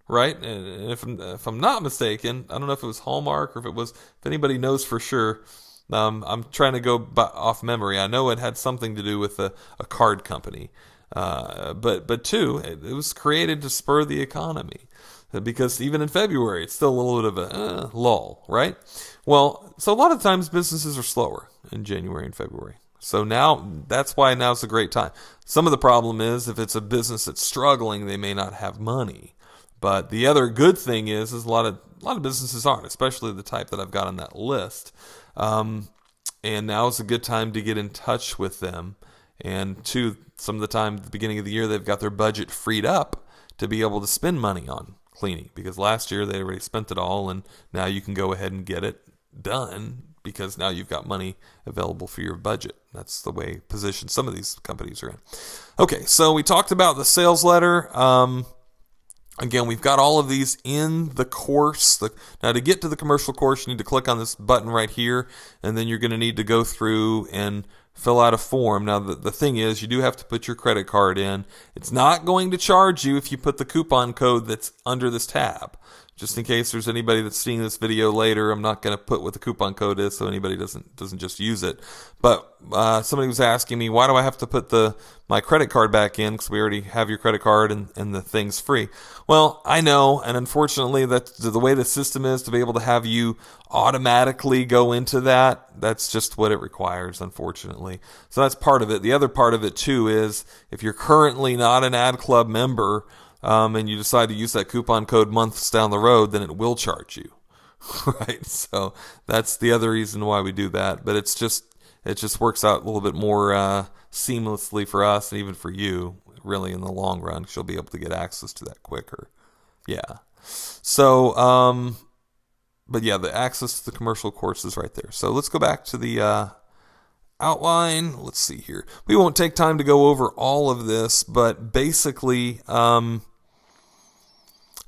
right? And if I'm not mistaken, I don't know if it was Hallmark or if anybody knows for sure. I'm trying to go off memory. I know it had something to do with a card company. But two, it was created to spur the economy. Because even in February, it's still a little bit of a lull, right? Well, so a lot of times businesses are slower in January and February. So that's why now's a great time. Some of the problem is if it's a business that's struggling, they may not have money. But the other good thing is a lot of businesses aren't, especially the type that I've got on that list. And now is a good time to get in touch with them. And two, some of the time at the beginning of the year, they've got their budget freed up to be able to spend money on cleaning, because last year they already spent it all, and now you can go ahead and get it done because now you've got money available for your budget. That's the way positioned some of these companies are in. Okay, so we talked about the sales letter. Again, we've got all of these in the course. Now, to get to the commercial course, you need to click on this button right here, and then you're going to need to go through and fill out a form. Now, the thing is, you do have to put your credit card in. It's not going to charge you if you put the coupon code that's under this tab. Just in case there's anybody that's seeing this video later, I'm not going to put what the coupon code is so anybody doesn't just use it. But somebody was asking me, why do I have to put my credit card back in? Because we already have your credit card and the thing's free. Well, I know, and unfortunately, that's the way the system is to be able to have you automatically go into that. That's just what it requires, unfortunately. So that's part of it. The other part of it, too, is if you're currently not an Ad Club member, and you decide to use that coupon code months down the road, then it will charge you, right? So that's the other reason why we do that. But it just works out a little bit more seamlessly for us and even for you, really, in the long run, because you'll be able to get access to that quicker. Yeah. So, but yeah, the access to the commercial course is right there. So let's go back to the outline. Let's see here. We won't take time to go over all of this, but basically,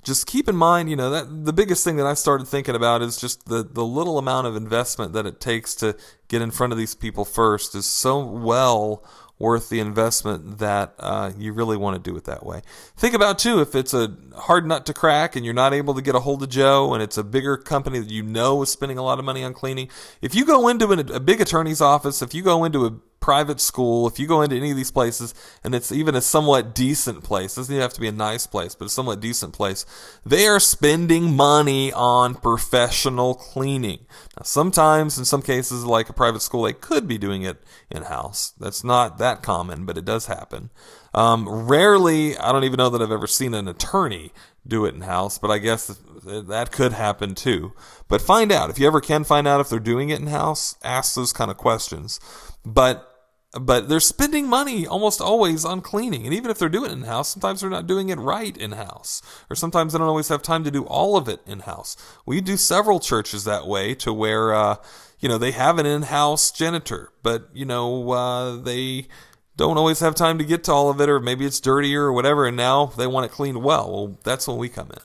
just keep in mind, that the biggest thing that I started thinking about is just the little amount of investment that it takes to get in front of these people first is so well worth the investment that you really want to do it that way. Think about, too, if it's a hard nut to crack and you're not able to get a hold of Joe and it's a bigger company that is spending a lot of money on cleaning. If you go into a big attorney's office, if you go into a private school, if you go into any of these places, and it's even a somewhat decent place, doesn't even have to be a nice place, but a somewhat decent place, they are spending money on professional cleaning. Now, sometimes, in some cases, like a private school, they could be doing it in-house. That's not that common, but it does happen. Rarely, I don't even know that I've ever seen an attorney do it in-house, but I guess that could happen too. But find out. If you ever can find out if they're doing it in-house, ask those kind of questions. But they're spending money almost always on cleaning. And even if they're doing it in-house, sometimes they're not doing it right in-house. Or sometimes they don't always have time to do all of it in-house. We do several churches that way to where, they have an in-house janitor. But, they don't always have time to get to all of it. Or maybe it's dirtier or whatever. And now they want it cleaned well. Well, that's when we come in.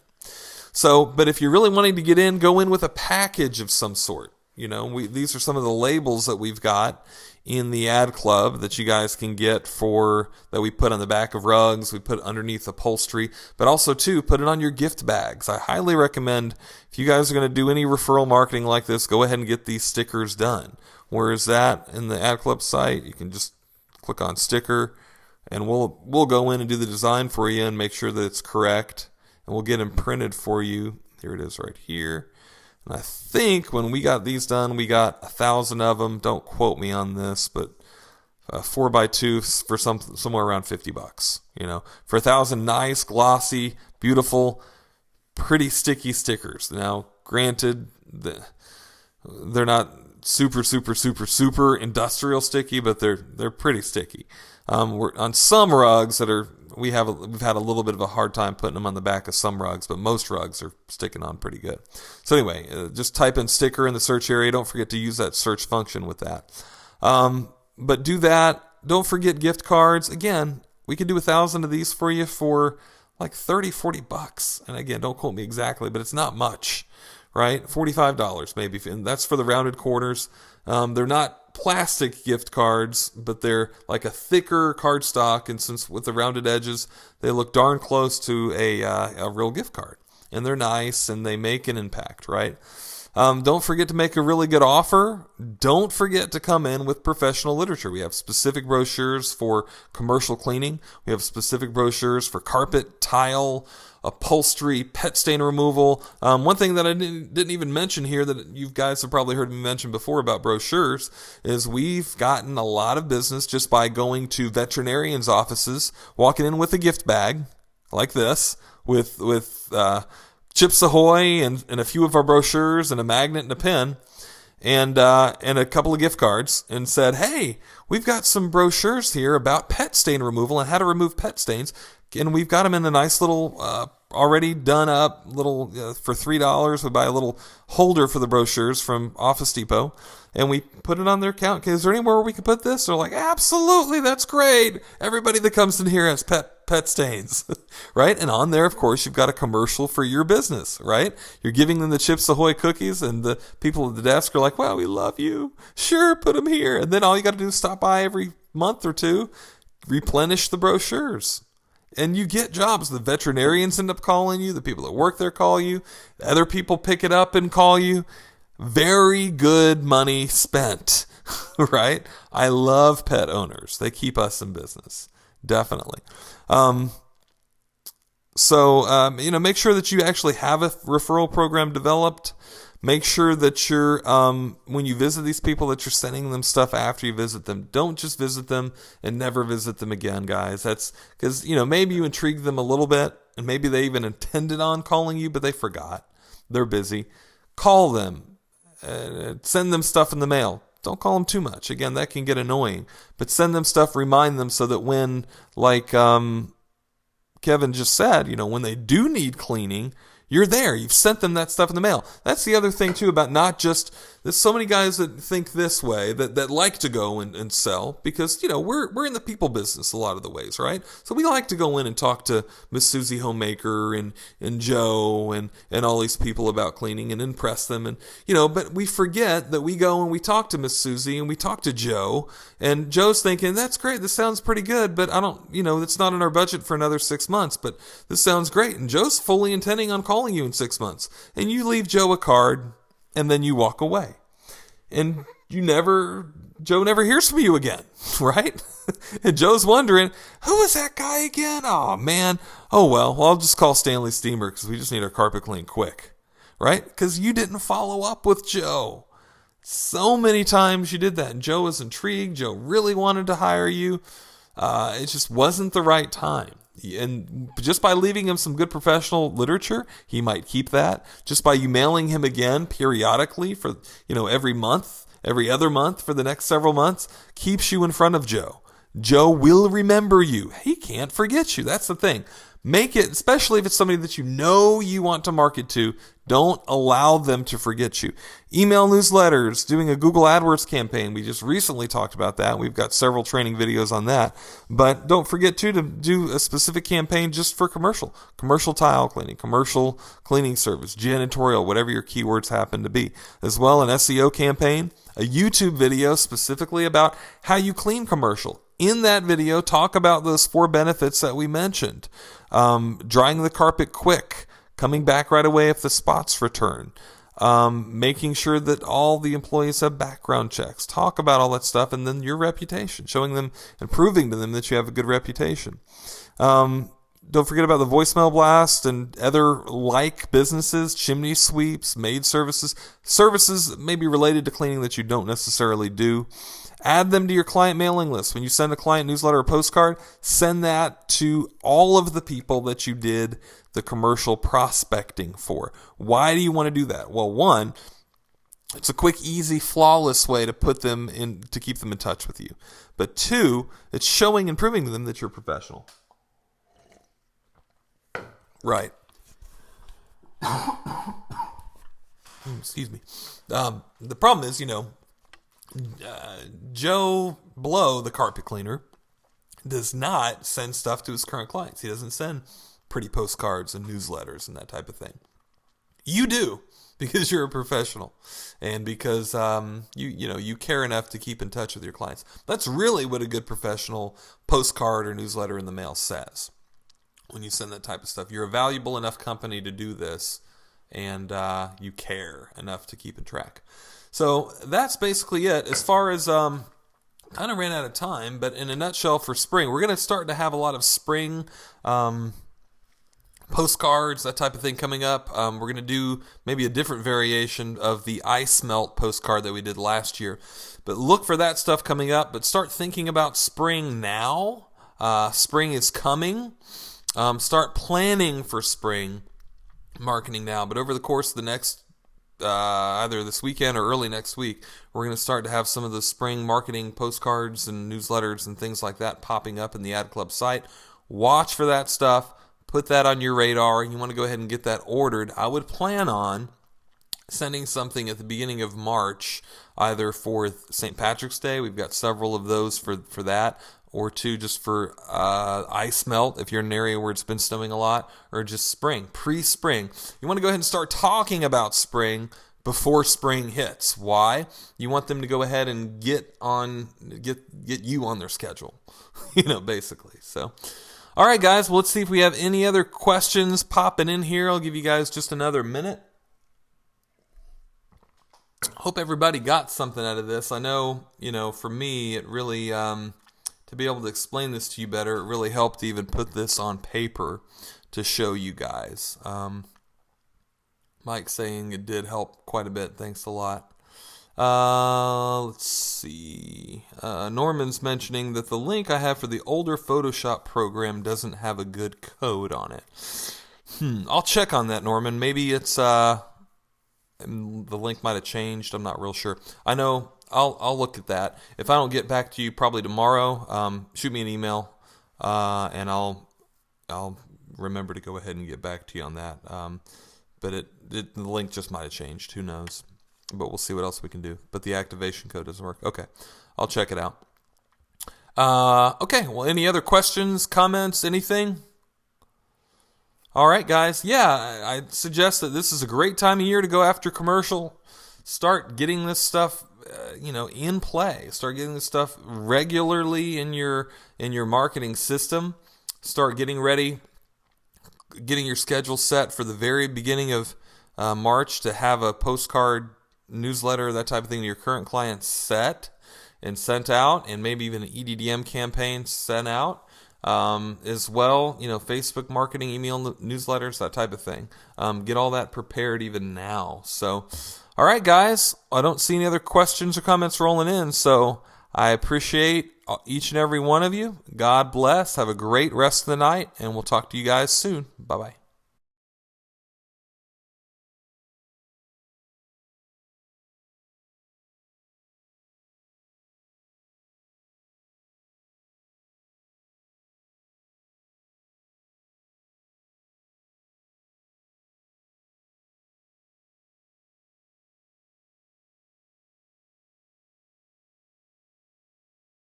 So, but if you're really wanting to get in, go in with a package of some sort. These are some of the labels that we've got in the Ad Club that you guys can get that we put on the back of rugs, we put underneath upholstery, but also, too, put it on your gift bags. I highly recommend, if you guys are going to do any referral marketing like this, go ahead and get these stickers done. Where is that in the Ad Club site? You can just click on sticker, and we'll go in and do the design for you and make sure that it's correct, and we'll get them printed for you. Here it is right here. And I think when we got these done, we got 1,000 of them. Don't quote me on this, but 4x2 for somewhere around $50. For 1,000 nice, glossy, beautiful, pretty sticky stickers. Now, granted, they're not super, super, super, super industrial sticky, but they're pretty sticky. We're on some rugs we've had a little bit of a hard time putting them on the back of some rugs, but most rugs are sticking on pretty good. So anyway, just type in sticker in the search area. Don't forget to use that search function with that. But do that. Don't forget gift cards. Again, we could do 1,000 of these for you for like $30-$40. And again, don't quote me exactly, but it's not much, right? $45 maybe, and that's for the rounded corners. They're not plastic gift cards, but they're like a thicker cardstock, and since with the rounded edges, they look darn close to a real gift card. and they're nice, and they make an impact, right? Don't forget to make a really good offer. Don't forget to come in with professional literature. We have specific brochures for commercial cleaning. We have specific brochures for carpet, tile, upholstery, pet stain removal. One thing that I didn't even mention here that you guys have probably heard me mention before about brochures is we've gotten a lot of business just by going to veterinarians' offices, walking in with a gift bag like this with Chips Ahoy and a few of our brochures and a magnet and a pen and a couple of gift cards and said, hey, we've got some brochures here about pet stain removal and how to remove pet stains. And we've got them in a nice little, already done up little, for $3. We buy a little holder for the brochures from Office Depot. And we put it on their account. Is there anywhere we can put this? They're like, absolutely, that's great. Everybody that comes in here has pet stains, right? And on there, of course, you've got a commercial for your business, right? You're giving them the Chips Ahoy cookies, and the people at the desk are like, wow, we love you. Sure, put them here. And then all you got to do is stop by every month or two, replenish the brochures. And you get jobs. The veterinarians end up calling you. The people that work there call you. Other people pick it up and call you. Very good money spent, right? I love pet owners. They keep us in business. Definitely. Make sure that you actually have a referral program developed. Make sure that you're, when you visit these people, that you're sending them stuff after you visit them. Don't just visit them and never visit them again, guys. That's because, maybe you intrigued them a little bit and maybe they even intended on calling you, but they forgot. They're busy. Call them. Send them stuff in the mail. Don't call them too much. Again, that can get annoying. But send them stuff, remind them so that when, like Kevin just said, when they do need cleaning, you're there. You've sent them that stuff in the mail. That's the other thing, too, about not just... There's so many guys that think this way, that like to go and sell, because, we're in the people business a lot of the ways, right? So we like to go in and talk to Miss Susie Homemaker and Joe and all these people about cleaning and impress them. And, but we forget that we go and we talk to Miss Susie and we talk to Joe, and Joe's thinking, that's great, this sounds pretty good, but I don't, it's not in our budget for another 6 months, but this sounds great. And Joe's fully intending on calling you in 6 months. And you leave Joe a card, and then you walk away. And Joe never hears from you again, right? And Joe's wondering, who is that guy again? Oh, man. Oh, well, I'll just call Stanley Steamer because we just need our carpet cleaned quick, right? Because you didn't follow up with Joe. So many times you did that, and Joe was intrigued. Joe really wanted to hire you. It just wasn't the right time. And just by leaving him some good professional literature, he might keep that. Just by you mailing him again periodically for, every month, every other month for the next several months, keeps you in front of Joe. Joe will remember you. He can't forget you. That's the thing. Make it, especially if it's somebody that you want to market to, don't allow them to forget you. Email newsletters, doing a Google AdWords campaign. We just recently talked about that. We've got several training videos on that. But don't forget, too, to do a specific campaign just for commercial tile cleaning, commercial cleaning service, janitorial, whatever your keywords happen to be. As well, an SEO campaign, a YouTube video specifically about how you clean commercial. In that video, talk about those 4 benefits that we mentioned. Drying the carpet quick, coming back right away if the spots return, making sure that all the employees have background checks. Talk about all that stuff, and then your reputation, showing them and proving to them that you have a good reputation. Don't forget about the voicemail blast and other like businesses, chimney sweeps, maid services maybe related to cleaning that you don't necessarily do. Add them to your client mailing list. When you send a client newsletter or postcard, send that to all of the people that you did the commercial prospecting for. Why do you want to do that? Well, one, it's a quick, easy, flawless way to put them in, to keep them in touch with you. But 2, it's showing and proving to them that you're professional. Right. Excuse me. The problem is, Joe Blow, the carpet cleaner, does not send stuff to his current clients. He doesn't send pretty postcards and newsletters and that type of thing. You do, because you're a professional and because you care enough to keep in touch with your clients. That's really what a good professional postcard or newsletter in the mail says. when you send that type of stuff. You're a valuable enough company to do this, and you care enough to keep in track. So that's basically it. As far as kind of ran out of time, but in a nutshell for spring, we're going to start to have a lot of spring postcards, that type of thing coming up. We're going to do maybe a different variation of the ice melt postcard that we did last year. But look for that stuff coming up, but start thinking about spring now. Spring is coming. Start planning for spring marketing now. But over the course of the next either this weekend or early next week, we're going to start to have some of the spring marketing postcards and newsletters and things like that popping up in the Ad Club site. Watch for that stuff. Put that on your radar. You want to go ahead and get that ordered. I would plan on sending something at the beginning of March, either for St. Patrick's Day. We've got several of those for that. Or two just for ice melt if you're in an area where it's been snowing a lot, or just spring, pre-spring. You want to go ahead and start talking about spring before spring hits. Why? You want them to go ahead and get you on their schedule, basically. So, all right, guys, well, let's see if we have any other questions popping in here. I'll give you guys just another minute. Hope everybody got something out of this. I know, for me, it really... to be able to explain this to you better, it really helped to even put this on paper to show you guys. Mike saying it did help quite a bit. Thanks a lot. Let's see. Norman's mentioning that the link I have for the older Photoshop program doesn't have a good code on it. I'll check on that, Norman. Maybe it's the link might have changed. I'm not real sure. I know. I'll look at that. If I don't get back to you probably tomorrow, shoot me an email, and I'll remember to go ahead and get back to you on that. But the link just might have changed. Who knows? But we'll see what else we can do. But the activation code doesn't work. Okay, I'll check it out. Okay. Well, any other questions, comments, anything? All right, guys. Yeah, I suggest that this is a great time of year to go after commercial. Start getting this stuff in play. Start getting this stuff regularly in your marketing system. Start getting ready, getting your schedule set for the very beginning of March to have a postcard, newsletter, that type of thing to your current clients set and sent out, and maybe even an EDDM campaign sent out as well. Facebook marketing, email newsletters, that type of thing. Get all that prepared even now. So, all right, guys, I don't see any other questions or comments rolling in, so I appreciate each and every one of you. God bless. Have a great rest of the night, and we'll talk to you guys soon. Bye-bye.